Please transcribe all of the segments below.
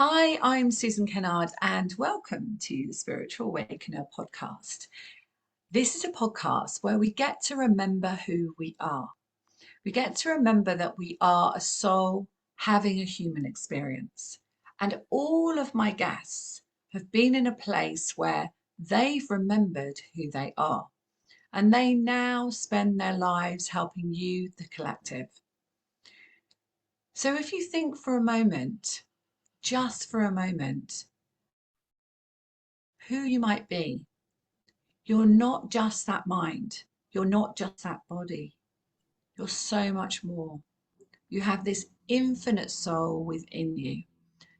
Hi, I'm Susan Kennard, and welcome to the Spiritual Awakener podcast. This is a podcast where we get to remember who we are. We get to remember that we are a soul having a human experience. And all of my guests have been in a place where they've remembered who they are. And they now spend their lives helping you, the collective. So if you think for a moment, just for a moment, who you might be. You're not just that mind. You're not just that body. You're so much more. You have this infinite soul within you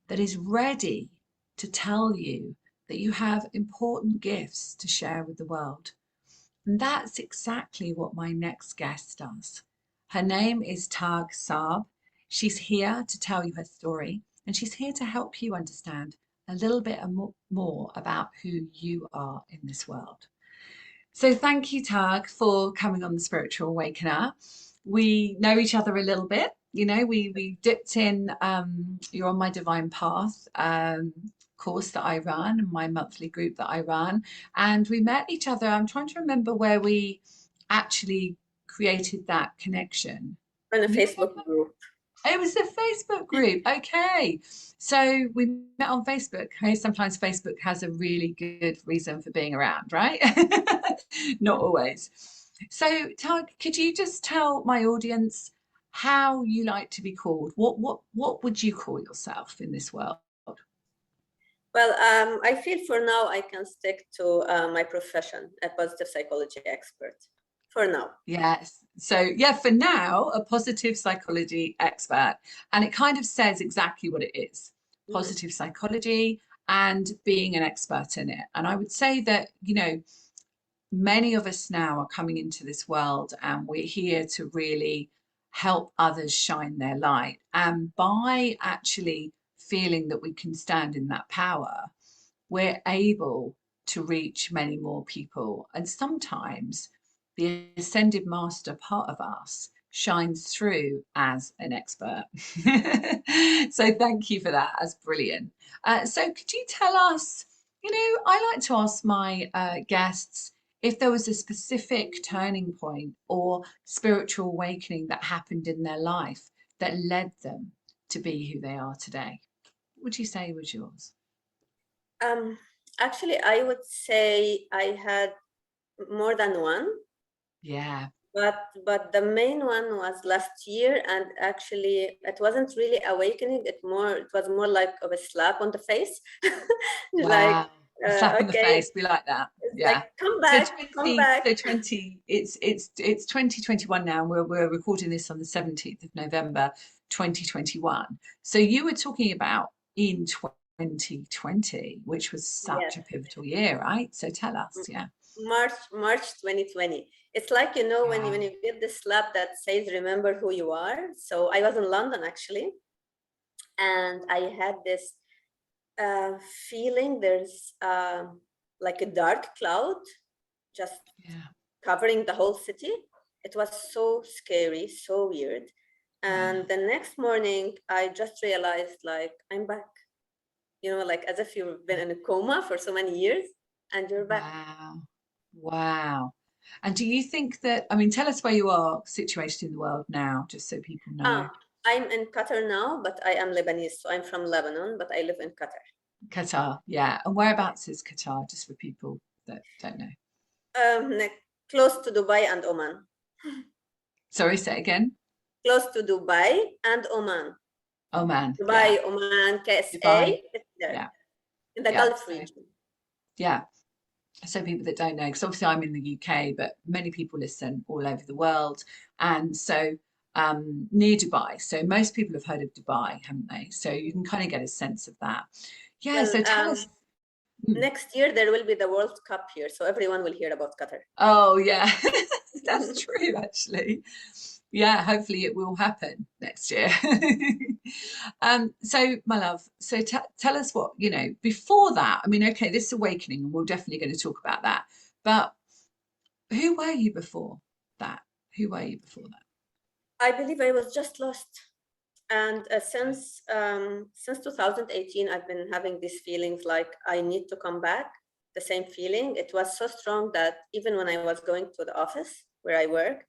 that is ready to tell you that you have important gifts to share with the world. And that's exactly what my next guest does. Her name is Tag Saab. She's here to tell you her story, and she's here to help you understand a little bit more about who you are in this world. So thank you, Tag, for coming on the Spiritual Awakener. We know each other a little bit. You know, we dipped in, You're on my Divine Path course that I run, and my monthly group that I run. And we met each other. I'm trying to remember where we actually created that connection. On a You Facebook group. It was a Facebook group. Okay. So we met on Facebook. Hey, sometimes Facebook has a really good reason for being around, right? Not always. So, could you just tell my audience how you like to be called? What would you call yourself in this world? Well, I feel for now I can stick to my profession, a positive psychology expert. For now. Yes. So, yeah, for now, a positive psychology expert. And it kind of says exactly what it is, Mhm. positive psychology and being an expert in it. And I would say that, many of us now are coming into this world and we're here to really help others shine their light. And by actually feeling that we can stand in that power, we're able to reach many more people. And sometimes the ascended master part of us shines through as an expert. So thank you for that. That's brilliant. So could you tell us, I like to ask my guests if there was a specific turning point or spiritual awakening that happened in their life that led them to be who they are today. What would you say was yours? Um, Actually, I would say I had more than one, Yeah. but the main one was last year, and actually it wasn't really awakening. It was more like of a slap on the face, like Wow. A slap on the okay, face. We like that. it's like Yeah. come So back, come 20, back. so 20, it's 2021 now, and we're recording this on the 17th of November, 2021. So you were talking about in 2020, which was Yes. such a pivotal year, right? So tell us, yeah. March 2020. It's like, you know, when Wow. you get this slap that says remember who you are. So I was in London actually, and I had this uh, feeling there's like a dark cloud just Yeah. covering the whole city. It was so scary, so weird. Yeah. And the next morning, I just realized like I'm back. You know, like as if you've been in a coma for so many years and you're back. Wow. Wow. And do you think that, I mean, tell us where you are situated in the world now, just so people know. I'm in Qatar now, but I am Lebanese, so I'm from Lebanon, but I live in Qatar. Qatar, yeah. And whereabouts is Qatar, just for people that don't know? Close to Dubai and Oman. Sorry, say it again. Close to Dubai and Oman. Oman, yeah. Dubai, Oman, Dubai, KSA, it's there yeah, in the yeah. Gulf So, region. yeah. So people that don't know, because obviously I'm in the UK, but many people listen all over the world. And so near Dubai. So most people have heard of Dubai, haven't they? So you can kind of get a sense of that. Yeah. Well, So tell us. Hmm. next year there will be the World Cup here, so everyone will hear about Qatar. Oh, yeah, that's true, actually. Yeah, hopefully it will happen next year. So, my love, so tell us what, before that, I mean, okay, this awakening, and we're definitely going to talk about that, but who were you before that? Who were you before that? I believe I was just lost. And since 2018, I've been having these feelings like I need to come back. The same feeling. It was so strong that even when I was going to the office where I work,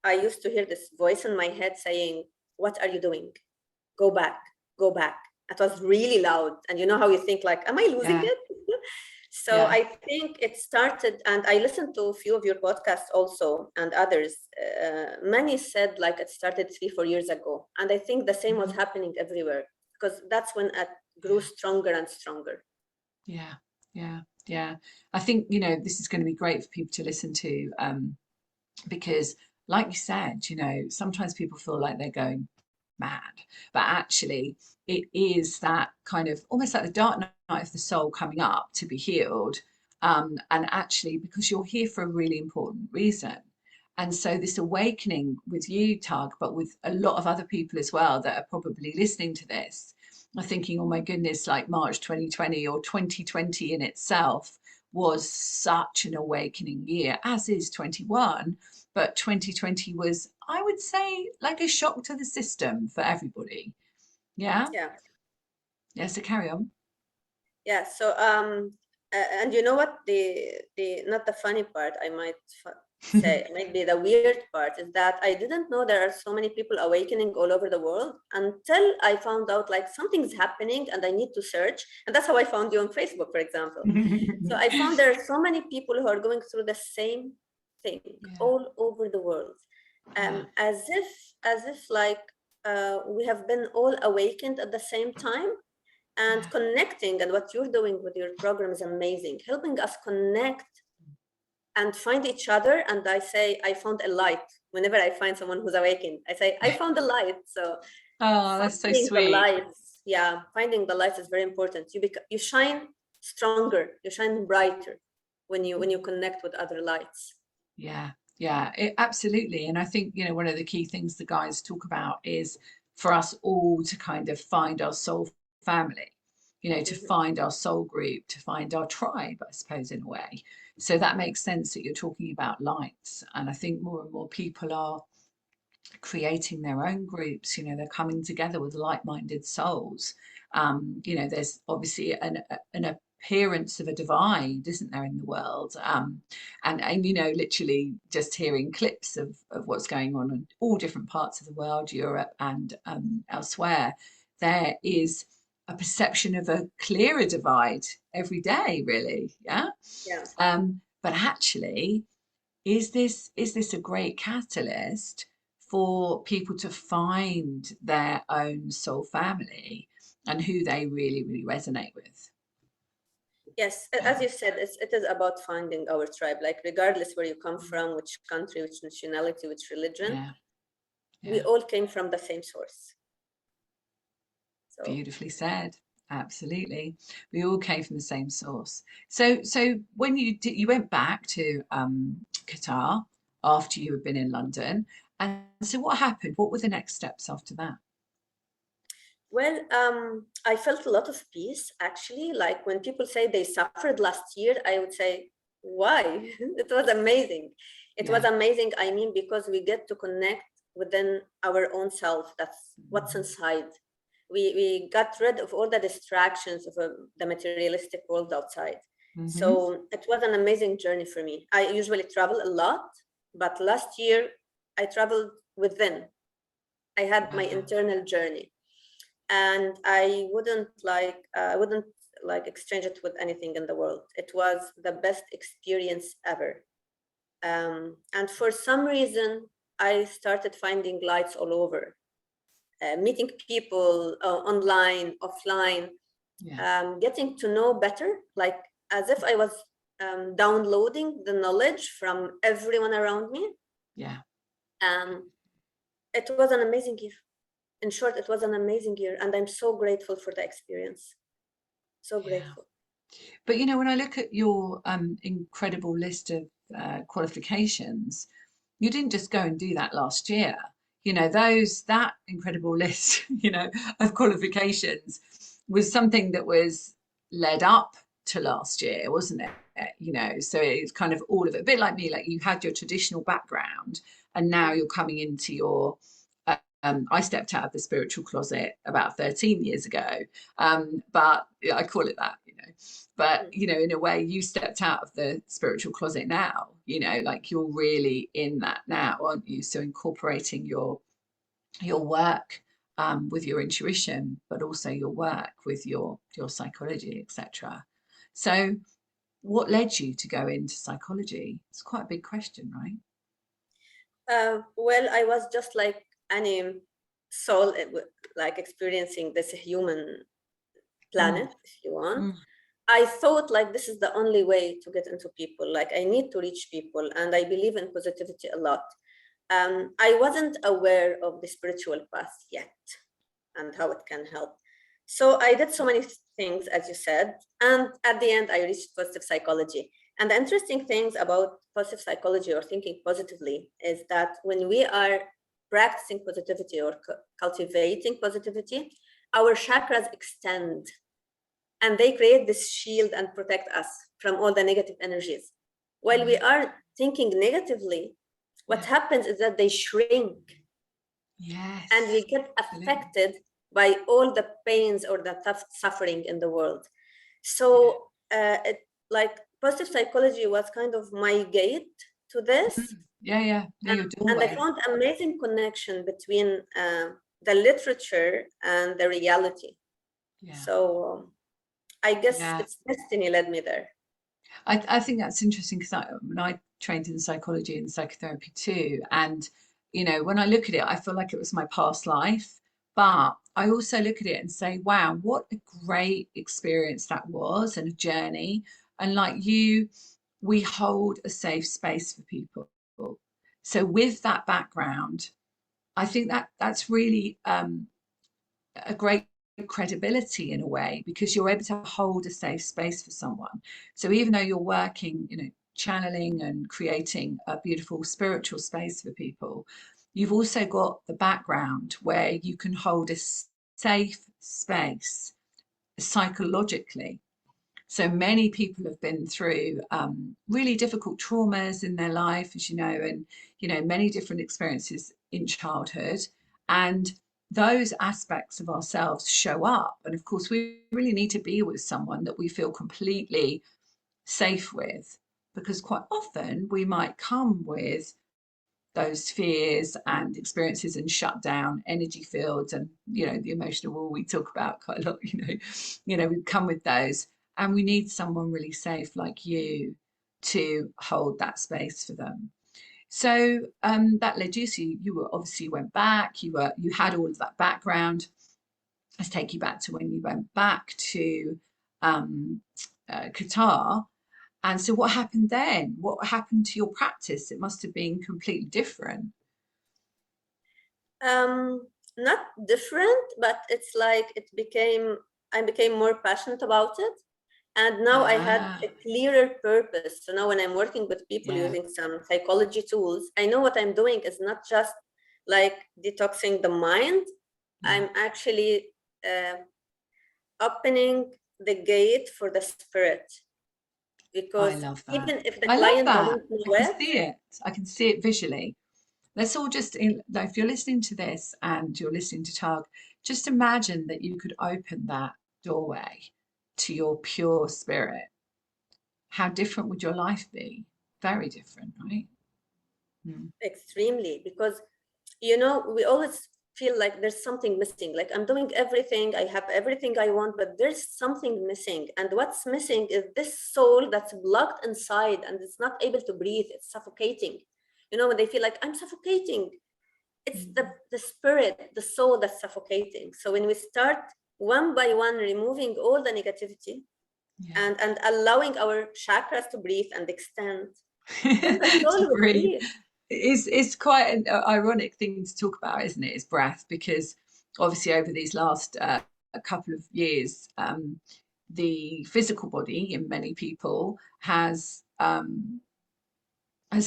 I used to hear this voice in my head saying, "What are you doing? Go back, go back." It was really loud. And you know how you think like, am I losing Yeah, it? So yeah, I think it started, and I listened to a few of your podcasts also and others. Many said like it started 3, 4 years ago. And I think the same was mhm, happening everywhere because that's when it grew yeah, stronger and stronger. yeah, yeah, yeah. I think, you know, this is going to be great for people to listen to, because, like you said, you know, sometimes people feel like they're going mad, but actually, it is that kind of almost like the dark night of the soul coming up to be healed. And actually, because you're here for a really important reason. And so, this awakening with you, Tug, but with a lot of other people as well that are probably listening to this, are thinking, oh my goodness, like March 2020 or 2020 in itself was such an awakening year, as is 21. But 2020 was, I would say, like a shock to the system for everybody. Yeah. Yeah. Yeah. So carry on. Yeah. So and you know what, the not the funny part, I might say, maybe the weird part is that I didn't know there are so many people awakening all over the world until I found out like something's happening and I need to search. And that's how I found you on Facebook, for example. So I found there are so many people who are going through the same thing Yeah. all over the world, Yeah. as if like we have been all awakened at the same time and Yeah. connecting. And what you're doing with your program is amazing, helping us connect and find each other. And I say I found a light. Whenever I find someone who's awakened, I say I found a light. So Oh, that's so finding the sweet. lights, yeah, finding the lights is very important. You shine stronger, you shine brighter when you connect with other lights. Yeah, yeah, absolutely. And I think, you know, one of the key things the guys talk about is for us all to kind of find our soul family, you know, to Mhm. find our soul group, to find our tribe, I suppose, in a way. So that makes sense that you're talking about lights. And I think more and more people are creating their own groups. You know, they're coming together with like-minded souls. You know, there's obviously an appearance of a divide, isn't there, in the world? And you know, literally just hearing clips of what's going on in all different parts of the world, Europe and elsewhere, there is a perception of a clearer divide every day, really. Yeah. Yeah. But actually, is this a great catalyst for people to find their own soul family and who they really, really resonate with? Yes, Yeah, as you said, it is about finding our tribe. Like regardless where you come from, which country, which nationality, which religion, yeah, we yeah. all came from the same source. So Beautifully said. Absolutely. We all came from the same source. So when you went back to Qatar after you had been in London, and so what happened? What were the next steps after that? well, I felt a lot of peace actually. Like when people say they suffered last year, I would say, why? It was amazing. It was Yeah. amazing. I mean, because we get to connect within our own self. That's what's Mhm. inside. We got rid of all the distractions of the materialistic world outside. Mhm. So it was an amazing journey for me. I usually travel a lot, but last year I traveled within. I had my Wow. internal journey, and I wouldn't like exchange it with anything in the world. It was the best experience ever. And for some reason, I started finding lights all over, meeting people online, offline, Yeah. getting to know better, like as if I was downloading the knowledge from everyone around me. Yeah. Um, it was an amazing year. In short, it was an amazing year, and I'm so grateful for the experience. So Yeah. grateful. But you know, when I look at your incredible list of qualifications, you didn't just go and do that last year. You know, that incredible list, you know, of qualifications was something that was led up to last year, wasn't it? You know, so it's kind of all of it. A bit like me, like you had your traditional background, and now you're coming into your I stepped out of the spiritual closet about 13 years ago, but yeah, I call it that, you know. But Mm. you know, in a way, you stepped out of the spiritual closet now. You know, like you're really in that now, aren't you? So incorporating your work with your intuition, but also your work with your psychology, etc. So, what led you to go into psychology? It's quite a big question, right? Well, I was just like any soul, like experiencing this human Mm, planet, if you want. mm, I thought like this is the only way to get into people. Like I need to reach people, and I believe in positivity a lot. I wasn't aware of the spiritual path yet and how it can help. So I did so many things, as you said, and at the end, I reached positive psychology. And the interesting things about positive psychology or thinking positively is that when we are practicing positivity or cultivating positivity, our chakras extend and they create this shield and protect us from all the negative energies. While we right. are thinking negatively, what Yeah. happens is that they shrink and we Yes. get Absolutely. affected by all the pains or the tough suffering in the world. Yeah. So, like positive psychology was kind of my gate to this, Yeah. Yeah. Yeah. Your and I doorway. found amazing connection between the literature and the reality. Yeah. So, I guess Yeah. it's destiny led me there. I think that's interesting because when I trained in psychology and psychotherapy too, and you know, when I look at it, I feel like it was my past life. But I also look at it and say, wow, what a great experience that was and a journey. And like you, we hold a safe space for people. So with that background, I think that that's really a great credibility in a way because you're able to hold a safe space for someone. So even though you're working, you know, channeling and creating a beautiful spiritual space for people, you've also got the background where you can hold a safe space psychologically. So many people have been through really difficult traumas in their life, as you know, and you know many different experiences in childhood, and those aspects of ourselves show up. And of course, we really need to be with someone that we feel completely safe with, because quite often we might come with those fears and experiences and shut down energy fields and you know the emotional wall we talk about quite a lot, you know we come with those, and we need someone really safe like you to hold that space for them. So that led you, so you were obviously, you went back, you had all of that background. Let's take you back to when you went back to um, Qatar. And so what happened then? What happened to your practice? It must have been completely different. Um, Not different, but it's like I became more passionate about it. And now I had Ah, a clearer purpose. So now when I'm working with people yeah. using some psychology tools, I know what I'm doing is not just like detoxing the mind. Yeah. I'm actually uh, opening the gate for the spirit. I Because love that. even if the I love client that. doesn't know I can it, see it. I can see it visually. Let's all just, if you're listening to this and you're listening to Tug, just imagine that you could open that doorway to your pure spirit. How different would your life be? Very different, right? Mm. extremely, because you know, we always feel like there's something missing. Like I'm doing everything, I have everything I want, but there's something missing. And what's missing is this soul that's blocked inside and it's not able to breathe. It's suffocating. You know, when they feel like I'm suffocating, it's Mm. the spirit, the soul that's suffocating. So when we start one by one removing all the negativity Yeah. and allowing our chakras to breathe and extend, then the To soul will breathe. breathe. It's quite an ironic thing to talk about, isn't it? Is breath, because obviously over these last a couple of years, the physical body in many people has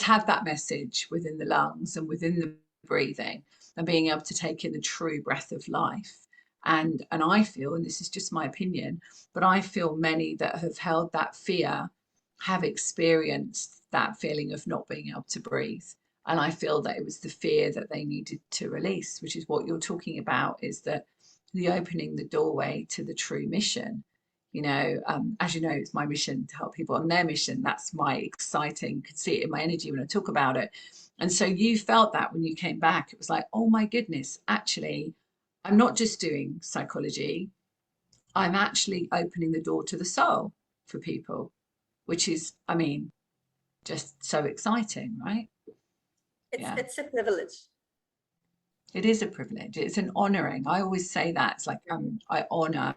had that message within the lungs and within the breathing and being able to take in the true breath of life. And I feel, and this is just my opinion, but I feel many that have held that fear have experienced that feeling of not being able to breathe. And I feel that it was the fear that they needed to release, which is what you're talking about, is that the opening the doorway to the true mission. As you know, it's my mission to help people on their mission. That's my exciting, could see it in my energy when I talk about it. And so you felt that when you came back, it was like, oh my goodness, actually, I'm not just doing psychology, I'm actually opening the door to the soul for people, which is, I mean, just so exciting, right? Yeah, It's a privilege. it is a privilege. It's an honoring. I always say that. It's like Mhm. I honor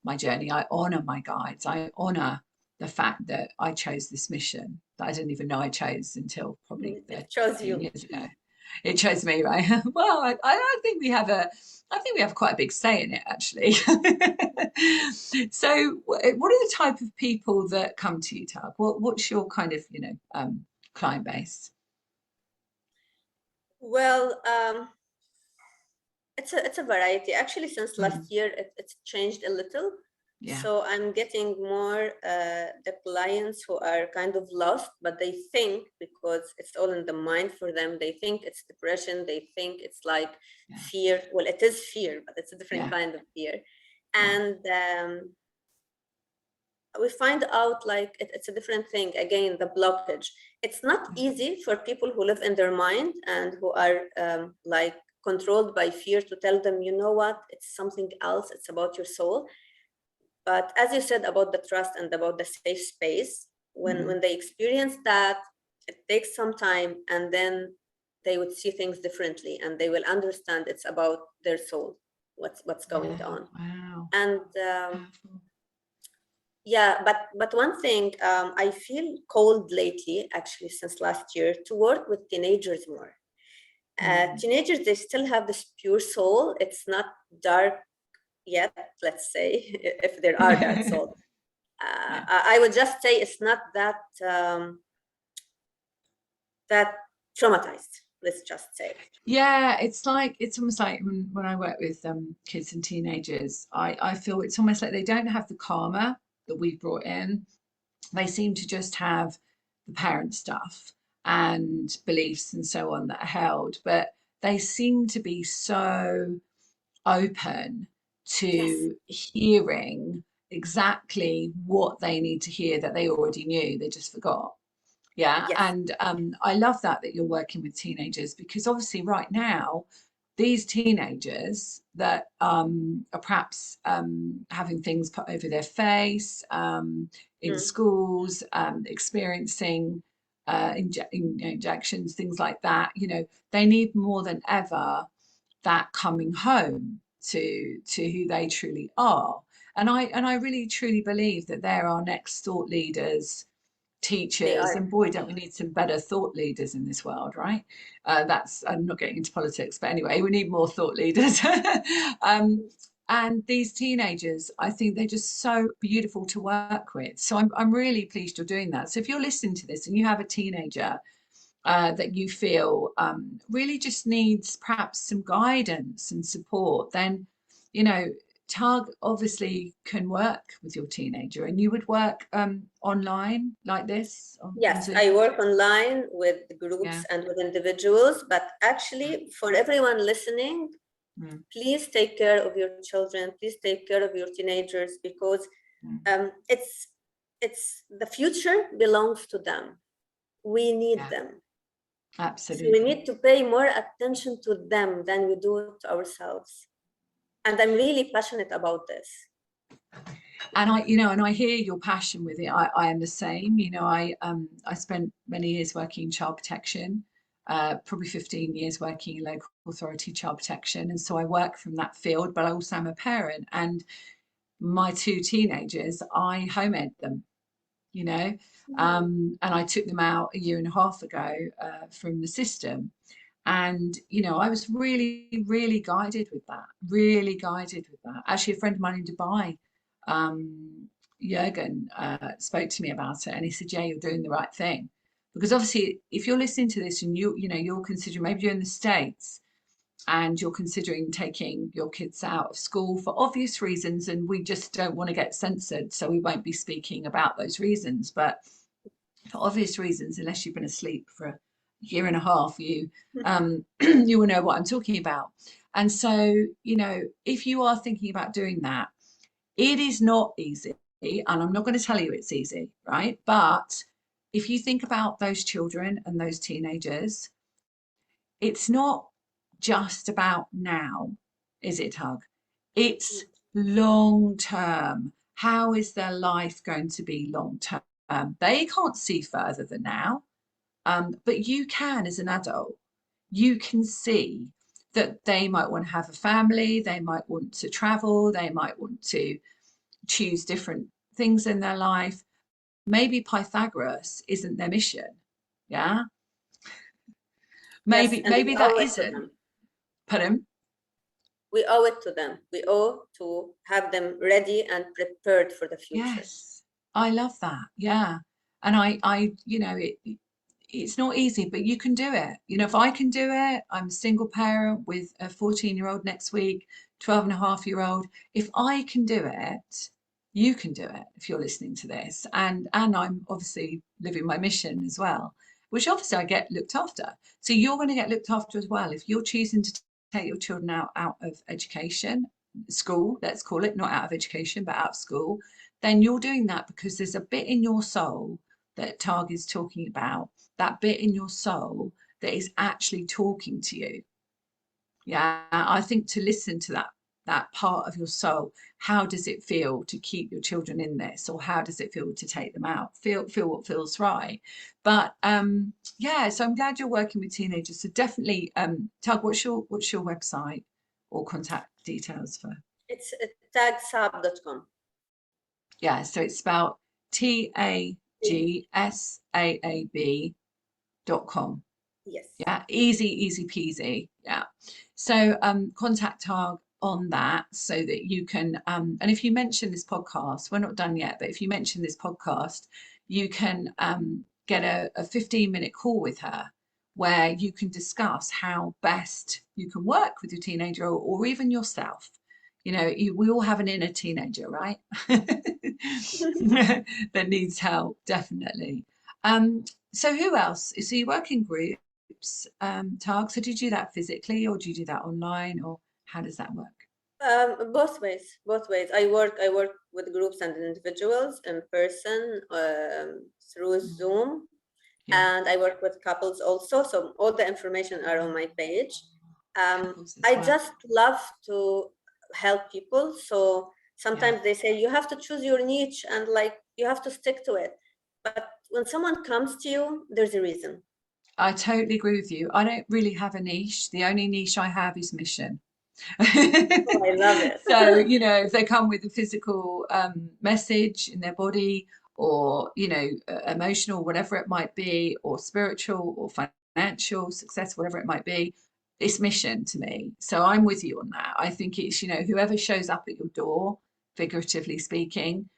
my journey. I honor my guides. I honor the fact that I chose this mission that I didn't even know I chose until probably It chose 13 you. years ago. It chose me, right? Well, I think we have I think we have quite a big say in it, actually. So, what are the type of people that come to you, Tug? What's your kind of, client base? Well, it's a variety. Actually, since last Mm, year, it's changed a little. yeah, So I'm getting more the clients who are kind of lost, but they think, because it's all in the mind for them, they think it's depression, they think it's like yeah, fear. Well, it is fear, but it's a different yeah, kind of fear. yeah. And we find out like it's a different thing. Again, the blockage. It's not Mm, easy for people who live in their mind and who are like controlled by fear to tell them, you know what, it's something else, it's about your soul. But as you said about the trust and about the safe space, when mm, they experience that, it takes some time, and then they would see things differently, and they will understand it's about their soul, what's going yeah, on. wow, And powerful. yeah, but one thing, I feel called lately, actually since last year, to work with teenagers more. Mm. Teenagers, they still have this pure soul. It's not dark yet, let's say, if there are dark souls. Yeah. I would just say it's not that that traumatized. Let's just say. Yeah, it's almost like when I work with kids and teenagers, I feel it's almost like they don't have the karma that we've brought in. They seem to just have the parent stuff and beliefs and so on that are held, but they seem to be so open Yes, to hearing exactly what they need to hear that they already knew, they just forgot. Yeah, yes, and I love that you're working with teenagers, because obviously right now these teenagers that are perhaps having things put over their face in mm, schools, experiencing injections, things like that. They need more than ever that coming home to who they truly are. And I really truly believe that they're our next thought leaders, they teachers, are. and boy, don't we need some better thought leaders in this world, right? I'm not getting into politics, but anyway, we need more thought leaders. um, and these teenagers, I think they're just so beautiful to work with. So I'm really pleased you're doing that. So if you're listening to this and you have a teenager that you feel really just needs perhaps some guidance and support, then, you know, Tug obviously can work with your teenager, and you would work online like this on Yes, I Zoom. work online with Yeah. groups and with individuals, but actually, for everyone listening, Mm, please take care of your children. Please take care of your teenagers, because mm, it's the future belongs to them. We need yeah, them. So we absolutely. need to pay more attention to them than we do to ourselves. And I'm really passionate about this. And I hear your passion with it. I am the same. I spent many years working in child protection, probably 15 years working in local authority child protection. And so I work from that field, but I also am a parent. And my two teenagers, I home ed them, you know, Mhm. and I took them out a year and a half ago from the system. And, I was really, really guided with that, really guided with that. Actually, a friend of mine in Dubai, um, Jurgen, spoke to me about it, and he said, "Yeah, you're doing the right thing." Because obviously, if you're listening to this and you're considering, maybe you're in the States and you're considering taking your kids out of school for obvious reasons, and we just don't want to get censored, so we won't be speaking about those reasons. But for obvious reasons, unless you've been asleep for year and a half, you will know what I'm talking about. And so, if you are thinking about doing that, it is not easy, and I'm not going to tell you it's easy, right? But if you think about those children and those teenagers, it's not just about now, is it, Hug? It's long term. How is their life going to be long term? They can't see further than now, but you can as an adult. You can see that they might want to have a family, they might want to travel, they might want to choose different things in their life. Maybe Pythagoras isn't their mission. Yeah. Yes, and Maybe we that owe it to isn't. them. Pardon? We owe it to them. We owe to have them ready and prepared for the future. Yes. I love that. Yeah. And it's not easy, but you can do it. If I can do it, I'm a single parent with a 14-year-old next week, 12 and a half-year-old. If I can do it, you can do it if you're listening to this. And I'm obviously living my mission as well, which obviously I get looked after. So you're going to get looked after as well. If you're choosing to take your children out of education, school, let's call it, not out of education, but out of school, then you're doing that because there's a bit in your soul that Targ is talking about, that bit in your soul that is actually talking to you. Yeah, I think to listen to that part of your soul, how does it feel to keep your children in this, or how does it feel to take them out? Feel what feels right. But yeah, so I'm glad you're working with teenagers. So definitely, Tug, what's your website or contact details for? It's tagsab.com. Yeah, so it's spelled TAGSAAB.com. Yes. Yeah, easy peasy. Yeah. So contact Targ on that so that you can and if you mention this podcast, we're not done yet, but if you mention this podcast, you can get a 15-minute call with her where you can discuss how best you can work with your teenager, or even yourself. We all have an inner teenager, right? That needs help, definitely. So who else? So you work in groups, Targ. So do you do that physically, or do you do that online, or how does that work? Both ways. Both ways. I work with groups and individuals in person, through Mm, Zoom, yeah, and I work with couples also. So all the information are on my page. couples as I well. just love to help people. So Yeah, sometimes they say you have to choose your niche and like you have to stick to it. But when someone comes to you, there's a reason. I totally agree with you. I don't really have a niche. The only niche I have is mission. Oh, I love it. So, if they come with a physical message in their body, or, emotional, whatever it might be, or spiritual or financial success, whatever it might be, it's mission to me. So I'm with you on that. I think it's, whoever shows up at your door, figuratively speaking,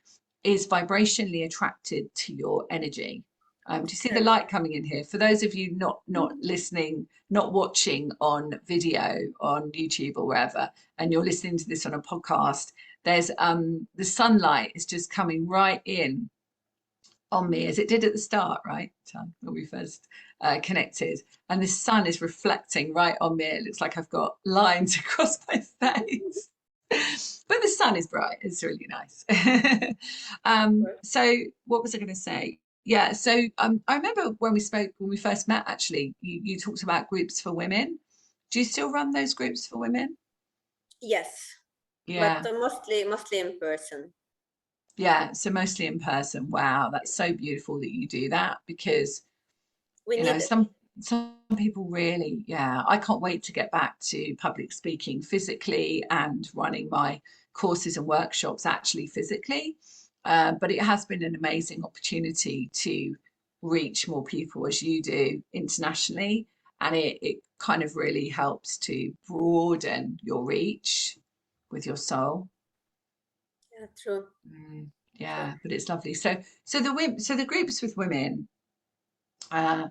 is vibrationally attracted to your energy. Do you see the light coming in here? For those of you not listening, not watching on video on YouTube or wherever, and you're listening to this on a podcast, there's the sunlight is just coming right in on me as it did at the start, right? When we first connected, and the sun is reflecting right on me. It looks like I've got lines across my face. But the sun is bright. It's really nice. So what was I going to say? Yeah. So I remember when we first met, actually, you talked about groups for women. Do you still run those groups for women? Yes, but Yeah. mostly in person. Yeah. So mostly in person. Wow. That's so beautiful that you do that, because We you know need it. some people really, yeah, I can't wait to get back to public speaking physically and running my courses and workshops actually physically. But it has been an amazing opportunity to reach more people as you do internationally, and it kind of really helps to broaden your reach with your soul. Yeah, true. True. Yeah, but it's lovely. So the groups with women, uh,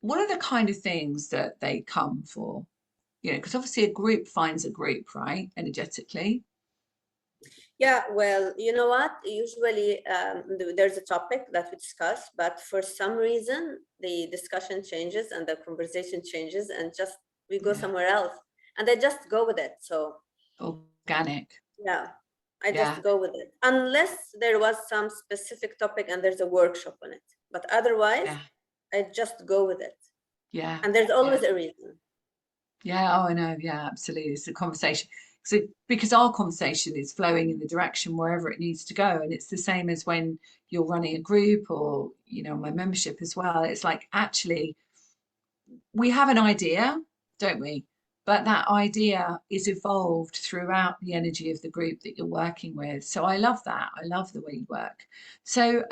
what are the kind of things that they come for? Because obviously a group finds a group, right? Energetically. Yeah, well, you know what? Usually there's a topic that we discuss, but for some reason the discussion changes and the conversation changes, and just we go Yeah, somewhere else, and I just go with it. So organic. yeah, I Yeah, just go with it, unless there was some specific topic and there's a workshop on it. But otherwise, yeah, I just go with it, yeah, and there's yeah. always a reason. Yeah, oh, I know. Yeah, absolutely. It's a conversation. So because our conversation is flowing in the direction wherever it needs to go, and it's the same as when you're running a group or my membership as well. It's like actually we have an idea, don't we? But that idea is evolved throughout the energy of the group that you're working with. So I love that. I love the way you work. So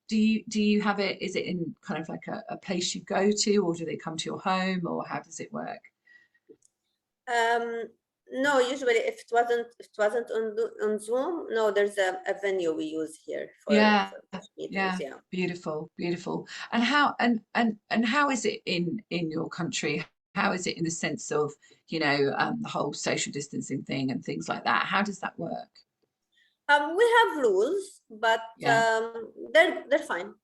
do you have it? Is it in kind of like a place you go to, or do they come to your home, or how does it work? Um, no, usually if it wasn't on Zoom, no, there's a venue we use here Yeah, for such meetings. yeah, Yeah. beautiful, beautiful. And how is it in your country? How is it in the sense of, the whole social distancing thing and things like that? How does that work? We have rules, but Yeah, they're fine.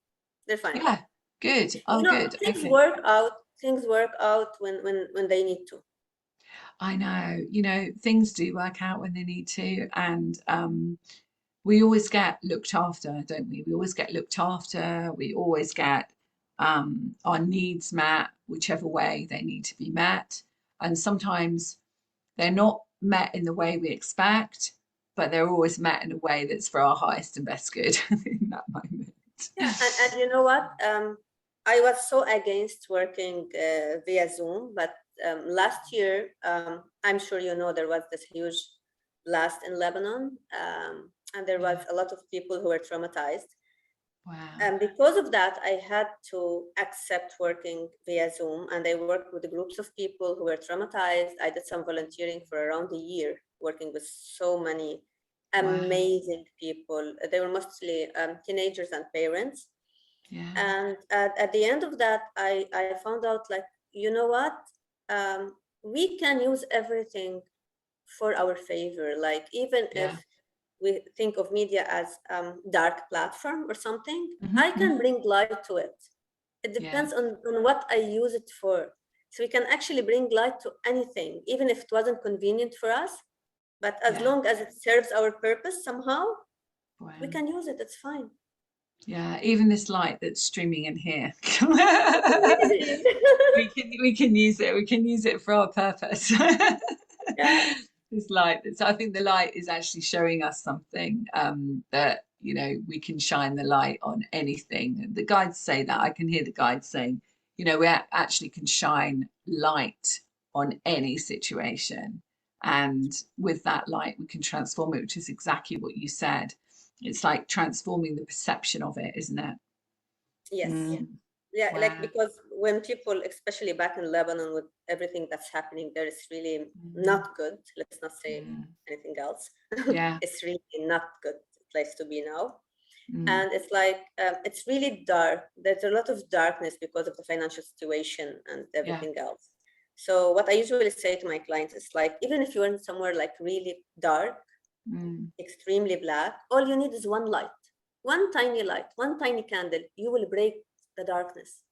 They're fine. yeah, good. You Oh, know, good. things Okay. work out. Things work out when they need to. I know, things do work out when they need to, and we always get looked after, don't we? We always get looked after. We always get our needs met, whichever way they need to be met. And sometimes they're not met in the way we expect, but they're always met in a way that's for our highest and best good in that moment. Yeah, and you know what? I was so against working via Zoom, but last year, I'm sure you know, there was this huge blast in Lebanon, and there was Yeah. a lot of people who were traumatized. Wow. And because of that, I had to accept working via Zoom, and I worked with groups of people who were traumatized. I did some volunteering for around a year, working with so many Wow. amazing people. They were mostly teenagers and parents. Yeah. And at the end of that, I found out, like, you know what? We can use everything for our favor. Like, even Yeah. if we think of media as dark platform or something, Hmm. I can Hmm. bring light to it. It Yeah. depends on what I use it for. So we can actually bring light to anything, even if it wasn't convenient for us. But as Yeah. long as it serves our purpose somehow, we Wow. can use it. It's fine. Yeah, even this light that's streaming in here. It's amazing. We can use it. We can use it for our purpose. Yeah. This light. So I think the light is actually showing us something that we can shine the light on anything. The guides say that. I can hear the guides saying, we actually can shine light on any situation, and with that light we can transform it, which is exactly what you said. It's like transforming the perception of it, isn't it? Yes. Mm. Yeah, like, Wow. because when people, especially back in Lebanon with everything that's happening there, is really Mm. not good. Let's not say Mm. anything else. Yeah. It's really not good place to be now. Mm. And it's like, it's really dark. There's a lot of darkness because of the financial situation and Yeah. everything else. So what I usually say to my clients is, like, even if you're in somewhere like really dark, Mm. extremely black, all you need is one light, one tiny light, one tiny candle. You will break the darkness.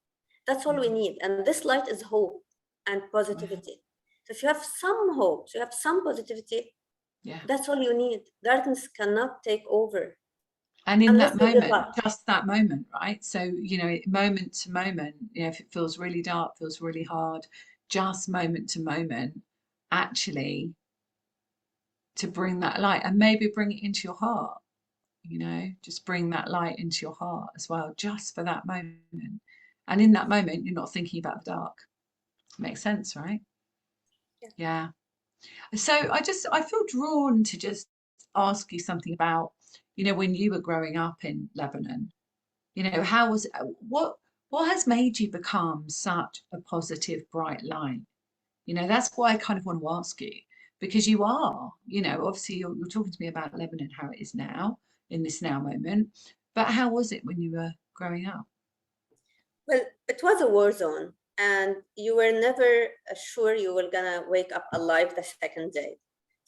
That's all we Mm. need. And this light is hope and Wow. positivity. So if you have some hope, so you have some positivity, Yeah. that's all you need. Darkness cannot take over And in unless that you give moment, up. just that moment, right? So, moment to moment, if it feels really dark, feels really hard, just moment to moment, actually to bring that light and maybe bring it into your heart, just bring that light into your heart as well, just for that moment. And in that moment, you're not thinking about the dark. Makes sense, right? Yeah. Yeah. So I feel drawn to just ask you something about, when you were growing up in Lebanon, how was what has made you become such a positive, bright light? That's why I kind of want to ask you, because you are, obviously you're talking to me about Lebanon, how it is now, in this now moment, but how was it when you were growing up? Well, it was a war zone, and you were never sure you were gonna wake up alive the second day.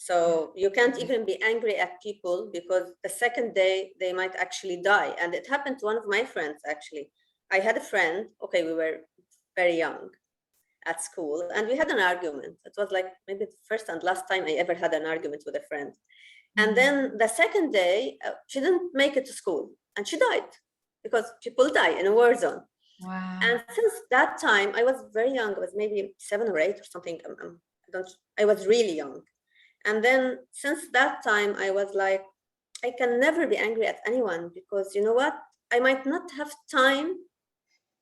So you can't Yeah. even be angry at people because the second day they might actually die. And it happened to one of my friends actually. I had a friend, okay, we were very young at school and we had an argument. It was like maybe the first and last time I ever had an argument with a friend. And Mm. then the second day, she didn't make it to school and she died because people die in a war zone. Wow. And since that time, I was very young. I was maybe 7 or 8 or something. I was really young. And then since that time, I was like, I can never be angry at anyone because you know what? I might not have time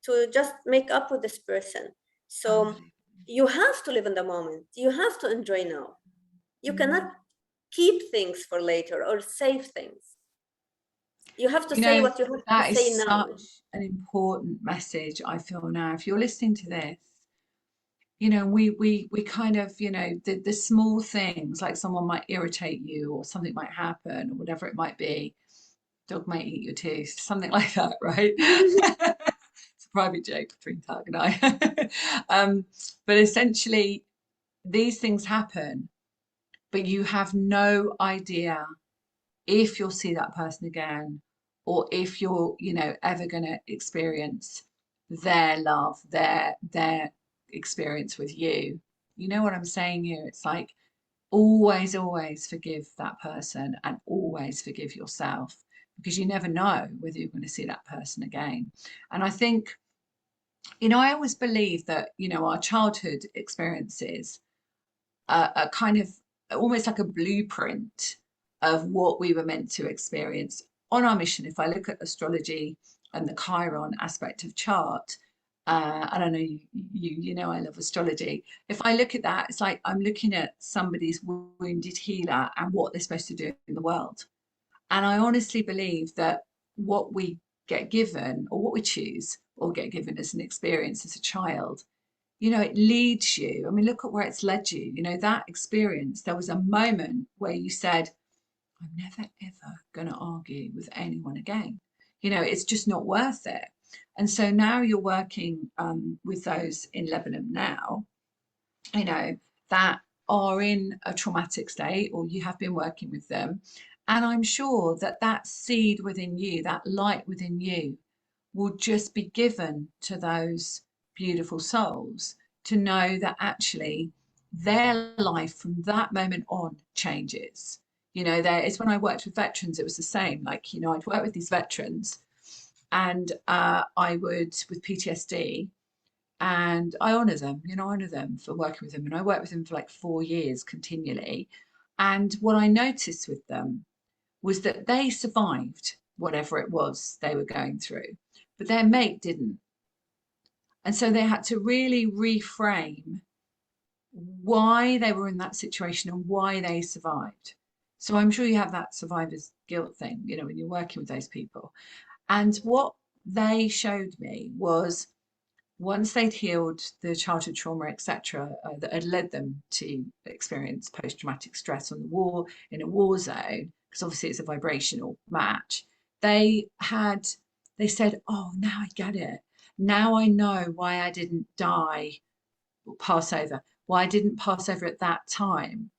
to just make up with this person. So Unbelievable. you have to live in the moment. You have to enjoy now. You cannot Mm. keep things for later or save things. You have to You say know, what you have to that say is now. such an important message, I feel now. If you're listening to this, you know, we kind of, you know, the small things like someone might irritate you or something might happen or whatever it might be. Dog might eat your tooth, something like that, right? It's a private joke between Tug and I. But essentially, these things happen, but you have no idea if you'll see that person again or if you're, you know, ever going to experience their love, their experience with you. You know what I'm saying here? It's like always forgive that person and always forgive yourself because you never know whether you're going to see that person again. And I think, you know, I always believe that, you know, our childhood experiences are kind of almost like a blueprint of what we were meant to experience on our mission. If I look at astrology and the Chiron aspect of chart, I don't know, you know, I love astrology. If I look at that, it's like I'm looking at somebody's wounded healer and what they're supposed to do in the world. And I honestly believe that what we get given or what we choose or get given as an experience as a child, you know, it leads you. I mean, look at where it's led you. You know, that experience, there was a moment where you said, I'm never, ever going to argue with anyone again. You know, it's just not worth it. And so now you're working with those in Lebanon now, you know, that are in a traumatic state or you have been working with them. And I'm sure that that seed within you, that light within you, will just be given to those beautiful souls to know that actually their life from that moment on changes. You know, there is when I worked with veterans, it was the same. Like, you know, I'd work with these veterans and I would, with PTSD, and I honour them, you know, honour them for working with them. And I worked with them for like 4 years continually. And what I noticed with them was that they survived whatever it was they were going through, but their mate didn't. And so they had to really reframe why they were in that situation and why they survived. So I'm sure you have that survivor's guilt thing, you know, when you're working with those people. And what they showed me was once they'd healed the childhood trauma, etc., that had led them to experience post-traumatic stress on the war in a war zone, because obviously it's a vibrational match, they had they said, "Oh, now I get it. Now I know why I didn't die or pass over. Why I didn't pass over at that time.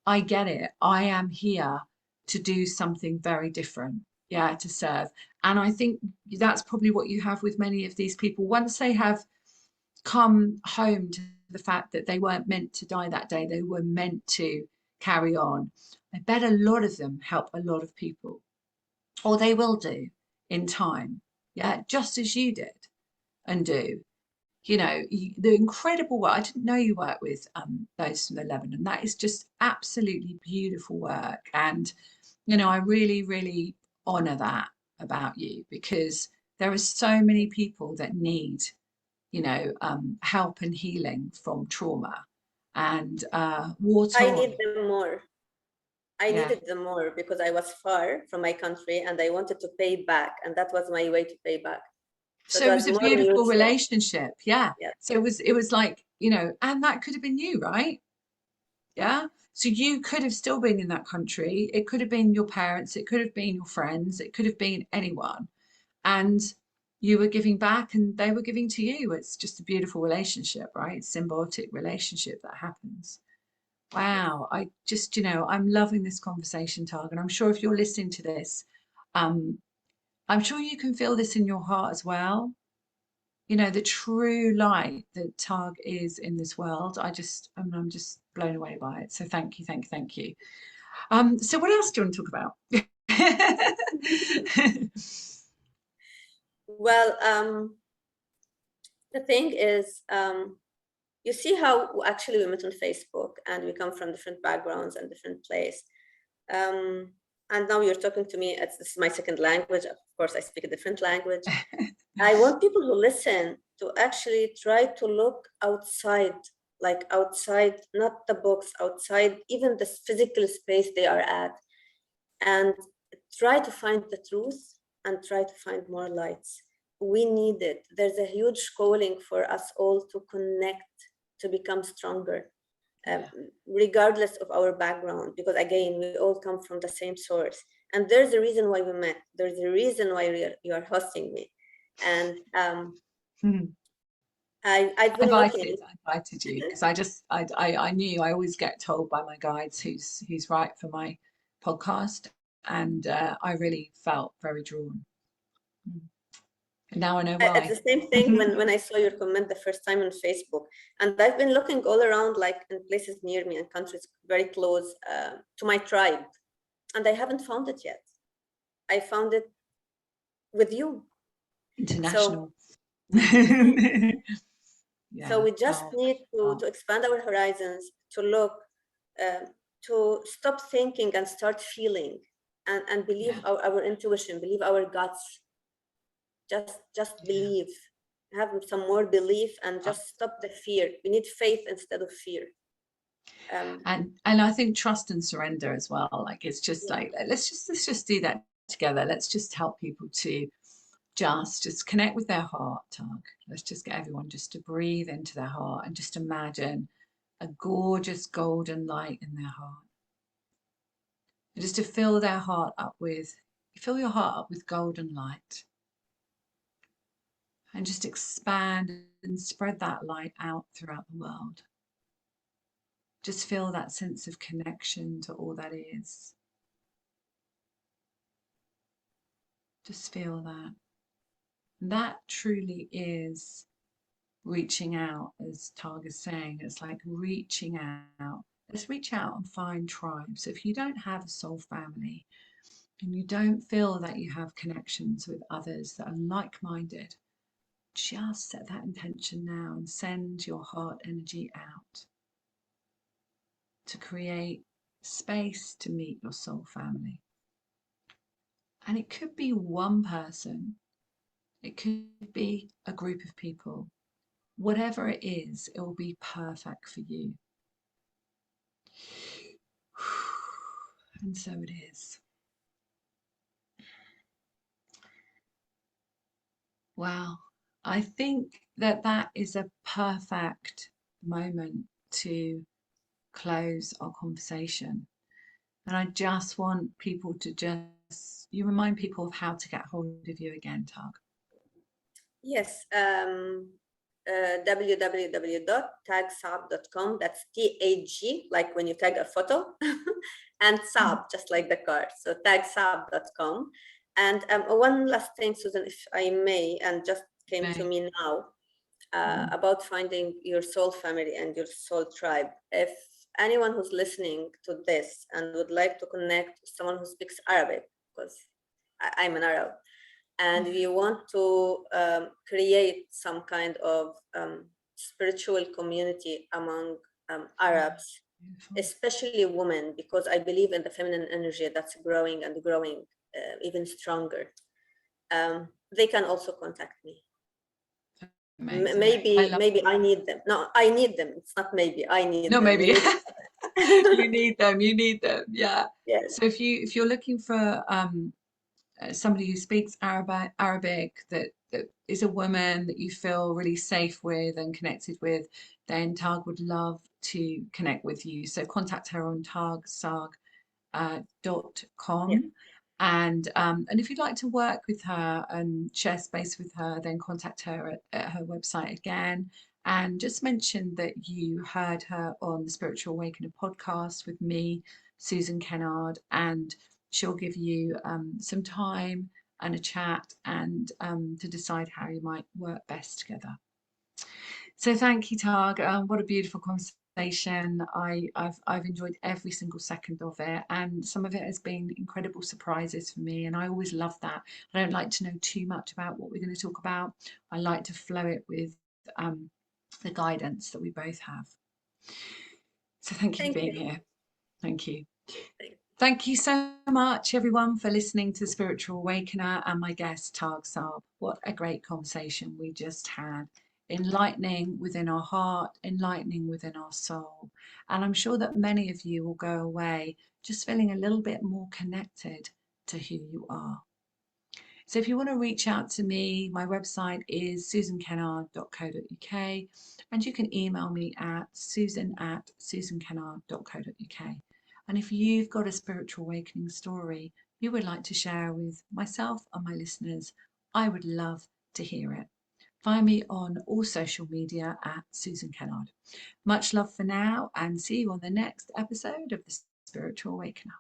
I get it. I am here to do something very different. Yeah, to serve." And I think that's probably what you have with many of these people. Once they have come home to the fact that they weren't meant to die that day, they were meant to carry on. I bet a lot of them help a lot of people, or they will do in time. Yeah, just as you did and do. You know, the incredible work. I didn't know you work with those from the Lebanon. That is just absolutely beautiful work. And, you know, I really honour that about you because there are so many people that need, you know, help and healing from trauma and war I torn. need them more. I Yeah. needed them more because I was far from my country and I wanted to pay back, and that was my way to pay back. So it So it was was a more beautiful mutual. relationship. Yeah. Yeah. So it was like, you know, and that could have been you, right? Yeah. So you could have still been in that country. It could have been your parents. It could have been your friends. It could have been anyone. And you were giving back and they were giving to you. It's just a beautiful relationship, right? Symbiotic relationship that happens. Wow. I just, I'm loving this conversation, Targ, and I'm sure if you're listening to this, um, I'm sure you can feel this in your heart as well. The true light that Targ is in this world. I'm just blown away by it. So thank you, thank you, thank you. So what else do you want to talk about? Well, the thing is, you see how actually we met on Facebook and we come from different backgrounds and different place. And now you're talking to me. This is my second language. Of course, I speak a different language. I want people who listen to actually try to look outside, like outside, not the box, outside even the physical space they are at, and try to find the truth and try to find more lights. We need it. There's a huge calling for us all to connect, to become stronger, um, Yeah. regardless of our background, because again, we all come from the same source. And there's a reason why we met. There's a reason why you are hosting me. And Hmm. I've I been looking. invited you because I knew I always get told by my guides who's right for my podcast, and I really felt very drawn. Mm. And now I know It's why. the same thing when I saw your comment the first time on Facebook. And I've been looking all around, like in places near me and countries very close to my tribe. And I haven't found it yet. I found it with you. So, International. so Yeah. we just Oh, need oh, to expand our horizons, to look, um, to stop thinking and start feeling, and believe yeah. our intuition, believe our guts. Just Yeah. believe, have some more belief, and Uh, just stop the fear. We need faith instead of fear. and I think trust and surrender as well. Like it's just Yeah, like let's just do that together. Let's just help people to just connect with their heart, Tug. Let's just get everyone just to breathe into their heart and just imagine a gorgeous golden light in their heart. And just to fill their heart up with, fill your heart up with golden light and just expand and spread that light out throughout the world. Just feel that sense of connection to all that is. Just feel that. And that truly is reaching out, as Targ is saying. It's like reaching out. Let's reach out and find tribes. So if you don't have a soul family and you don't feel that you have connections with others that are like-minded, just set that intention now and send your heart energy out to create space to meet your soul family. And it could be one person, it could be a group of people. Whatever it is, it will be perfect for you. And so it is. Wow. I think that that is a perfect moment to close our conversation. And I just want people to you remind people of how to get hold of you again, Tug. yes. www.tagsab.com. That's TAG, like when you tag a photo, and Saab, just like the car. So tagsab.com. And one last thing, Susan, if I may, and just came to May. me now, Mhm. about finding your soul family and your soul tribe. If anyone who's listening to this and would like to connect with someone who speaks Arabic, because I'm an Arab, and we want to create some kind of spiritual community among Arabs, Beautiful. especially women, because I believe in the feminine energy that's growing and growing even stronger. They can also contact me. Amazing. I Maybe love maybe that. I need them. No, I need them. It's not maybe. I need No, them. We maybe. need. You need them. You need them. Yeah. Yes. So if you're looking for somebody who speaks Arabic that is a woman that you feel really safe with and connected with, then Tag would love to connect with you. So contact her on Yeah. tagsag.com. And if you'd like to work with her and share space with her, then contact her at her website again. and just mention that you heard her on the Spiritual Awakener podcast with me, Susan Kennard, and she'll give you some time and a chat and to decide how you might work best together. So thank you, Tag. What a beautiful conversation. I've enjoyed every single second of it, and some of it has been incredible surprises for me. And I always love that. I don't like to know too much about what we're going to talk about. I like to flow it with the guidance that we both have. So thank you for Thank being you. here. Thank you. Thank Thank you so much, everyone, for listening to Spiritual Awakener and my guest, Tag Saab. What a great conversation we just had. Enlightening within our heart, enlightening within our soul. And I'm sure that many of you will go away just feeling a little bit more connected to who you are. So if you want to reach out to me, my website is susankennard.co.uk, and you can email me at susan@susankennard.co.uk. And if you've got a spiritual awakening story you would like to share with myself and my listeners, I would love to hear it. Find me on all social media at Susan Kennard. Much love for now, and see you on the next episode of The Spiritual Awakener.